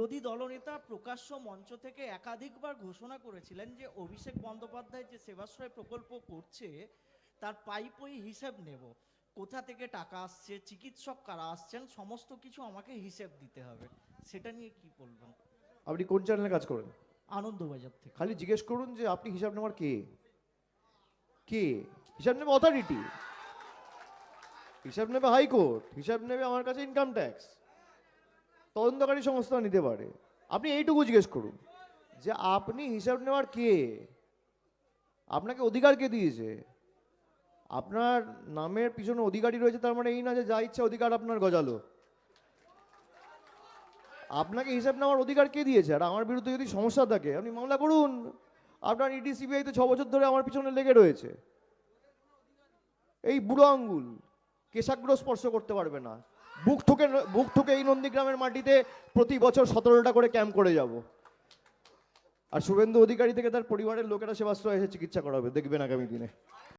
বিরোধী দলনেতা প্রকাশ্য মঞ্চ থেকে একাধিকবার ঘোষণা করেছিলেন যে অভিষেক বন্দ্যোপাধ্যায় যে সেবাশ্রয় প্রকল্প করছে তার পাইপই হিসেব নেব, কোথা থেকে টাকা আসছে, চিকিৎসক কারা আসছেন, সমস্ত কিছু আমাকে হিসেব দিতে হবে। সেটা নিয়ে কি বলবেন? আপনি কোন চ্যানেলে কাজ করেন? আনন্দবাজার থেকে। খালি জিজ্ঞেস করুন যে আপনি হিসাব নেওয়ার কে কে হিসাব নেবে অথরিটি, হিসাব নেবে হাইকোর্ট, হিসাব নেবে আমার কাছে ইনকাম ট্যাক্স, তদন্তকারী সংস্থা নিতে পারে। আপনি এইটুকু জিজ্ঞেস করুন যে আপনি হিসাব নেওয়ার কে, আপনাকে অধিকার কে দিয়েছে? আপনার নামের পিছনে অধিকারী রয়েছে তার মানে এই না যে যা ইচ্ছা অধিকার আপনার গজালো। আপনাকে হিসাব নেওয়ার অধিকার কে দিয়েছে? আর আমার বিরুদ্ধে যদি সমস্যা থাকে আপনি মামলা করুন। আপনার ইডি সিবিআই তো 6 বছর ধরে আমার পিছনে লেগে রয়েছে। এই বুড়ো আঙ্গুল কেশাগ্র স্পর্শ করতে পারবে না। বুক ঠুকে এই নন্দীগ্রামের মাটিতে প্রতি বছর 17টা করে ক্যাম্প করে যাব। আর শুভেন্দু অধিকারী থেকে তার পরিবারের লোকেরা সেবাশ্রয় এসে চিকিৎসা করাবে, দেখবেন আগামী দিনে।